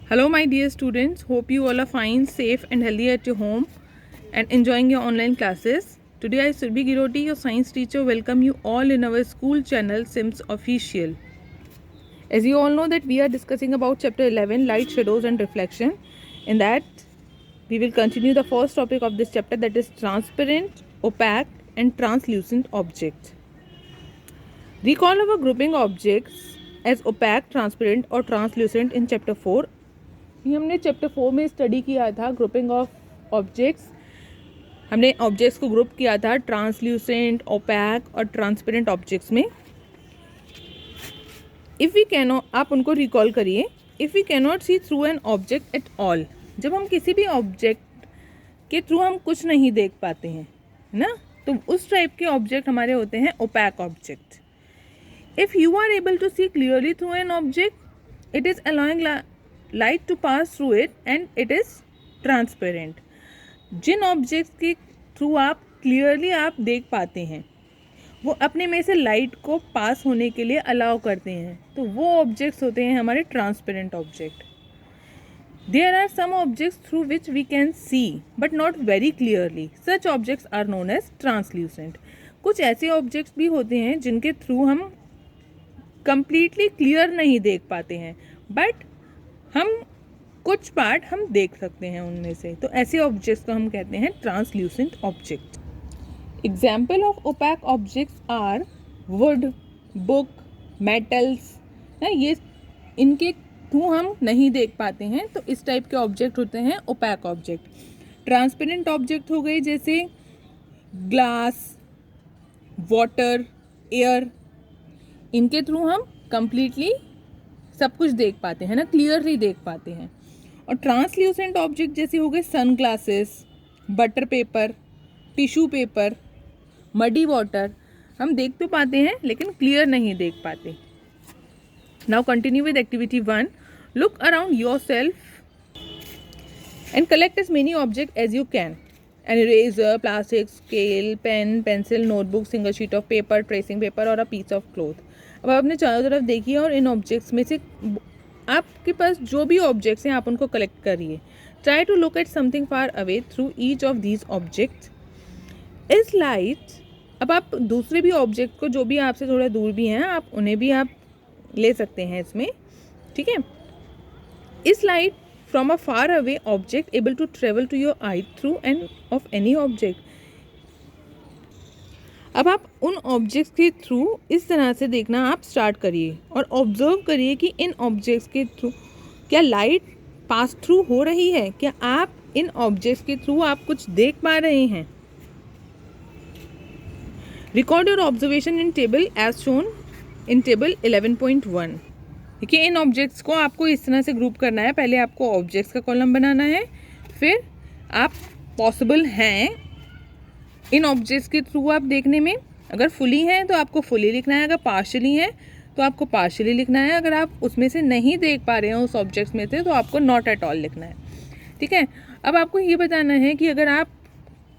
Hello, my dear students. Hope you all are fine, safe, and healthy at your home and enjoying your online classes. Today, I, Surbhi Giroti, your science teacher, welcome you all in our school channel, Sims Official. As you all know that we are discussing about chapter 11, Light, Shadows, and Reflection. In that, we will continue the first topic of this chapter, that is transparent, opaque, and translucent objects. Recall our grouping objects as opaque, transparent, or translucent in chapter 4. ये हमने chapter 4 में study किया था grouping of objects. हमने objects को group किया था translucent, opaque और ट्रांसपेरेंट ऑब्जेक्ट्स में. इफ़ वी कैन, आप उनको रिकॉल करिए. If we cannot see through an object at all, जब हम किसी भी ऑब्जेक्ट के थ्रू हम कुछ नहीं देख पाते हैं ना, तो उस टाइप के ऑब्जेक्ट हमारे होते हैं opaque object. If you are able to see clearly through an object, it is allowing light to pass through it and it is transparent. जिन ऑब्जेक्ट्स के थ्रू आप क्लियरली आप देख पाते हैं, वो अपने में से लाइट को पास होने के लिए अलाउ करते हैं, तो वो ऑब्जेक्ट्स होते हैं हमारे transparent object. There are some objects through which we can see but not very clearly, such objects are known as translucent. कुछ ऐसे ऑब्जेक्ट्स भी होते हैं जिनके थ्रू हम कंप्लीटली क्लियर नहीं देख पाते हैं, बट हम कुछ पार्ट हम देख सकते हैं उनमें से, तो ऐसे ऑब्जेक्ट्स को हम कहते हैं translucent object. Example of opaque objects are wood, book, metals. ये इनके थ्रू हम नहीं देख पाते हैं, तो इस टाइप के ऑब्जेक्ट होते हैं ओपैक ऑब्जेक्ट. ट्रांसपेरेंट ऑब्जेक्ट हो गए जैसे ग्लास, वाटर, एयर. इनके थ्रू हम कंप्लीटली सब कुछ देख पाते हैं ना, क्लियरली देख पाते हैं. और ट्रांसल्यूसेंट ऑब्जेक्ट जैसे हो गए sunglasses, butter paper, tissue paper, muddy water. हम देख तो पाते हैं लेकिन क्लियर नहीं देख पाते. Now continue with activity 1. Look around yourself and collect as many object as you can. An eraser, plastic, scale, pen, pencil, notebook, single sheet of paper, tracing paper और अ पीस ऑफ क्लॉथ. अब आप अपने चारों तरफ देखिए और इन objects में से आपके पास जो भी ऑब्जेक्ट्स हैं आप उनको कलेक्ट करिए. Try to look at something far away through each of these objects. Is light, अब आप दूसरे भी ऑब्जेक्ट को जो भी आपसे थोड़ा दूर भी हैं आप उन्हें भी आप ले सकते हैं इसमें, ठीक है. Is light from a far away object able to travel to your eye through and of any object. अब आप उन ऑब्जेक्ट्स के थ्रू इस तरह से देखना आप स्टार्ट करिए और ऑब्जर्व करिए कि इन ऑब्जेक्ट्स के थ्रू क्या लाइट पास थ्रू हो रही है, क्या आप इन ऑब्जेक्ट्स के थ्रू आप कुछ देख पा रहे हैं. Record your observation in table as shown in table 11.1. देखिए इन ऑब्जेक्ट्स को आपको इस तरह से ग्रुप करना है. पहले आपको ऑब्जेक्ट्स का कॉलम बनाना है, फिर आप पॉसिबल हैं इन ऑब्जेक्ट्स के थ्रू आप देखने में. अगर फुली हैं तो आपको फुली लिखना है, अगर पार्शली हैं तो आपको पार्शली लिखना है, अगर आप उसमें से नहीं देख पा रहे हैं उस ऑब्जेक्ट्स में से तो आपको नॉट एट ऑल लिखना है, ठीक है. अब आपको ये बताना है कि अगर आप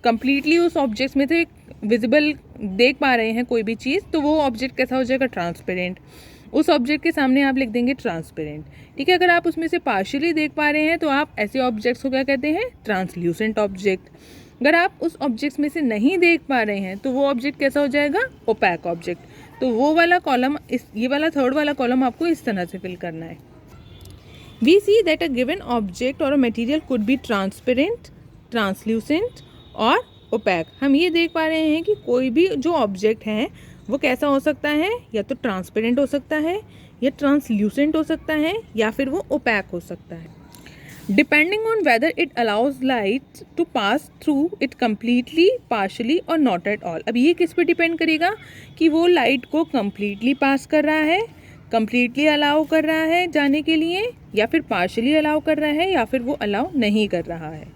कंप्लीटली उस ऑब्जेक्ट्स में से विजिबल देख पा रहे हैं कोई भी चीज़, तो वो ऑब्जेक्ट कैसा हो जाएगा, ट्रांसपेरेंट. उस ऑब्जेक्ट के सामने आप लिख देंगे ट्रांसपेरेंट, ठीक है. अगर आप उसमें से पार्शियली देख पा रहे हैं तो आप ऐसे ऑब्जेक्ट्स को क्या कहते हैं, ट्रांसल्यूसेंट ऑब्जेक्ट. अगर आप उस ऑब्जेक्ट्स में से नहीं देख पा रहे हैं तो वो ऑब्जेक्ट कैसा हो जाएगा, ओपैक ऑब्जेक्ट. तो वो वाला कॉलम, ये वाला थर्ड वाला कॉलम आपको इस तरह से फिल करना है. We see that a given object और a material could be transparent, translucent और ओपैक. हम ये देख पा रहे हैं कि कोई भी जो ऑब्जेक्ट है वो कैसा हो सकता है, या तो ट्रांसपेरेंट हो सकता है, या ट्रांसल्यूसेंट हो सकता है, या फिर वो ओपैक हो सकता है, depending on whether it allows light to pass through it completely, partially और नॉट एट ऑल. अब ये किस पे डिपेंड करेगा कि वो लाइट को कम्प्लीटली पास कर रहा है, कम्प्लीटली अलाउ कर रहा है जाने के लिए, या फिर पार्शली अलाउ कर रहा है, या फिर वो अलाउ नहीं कर रहा है.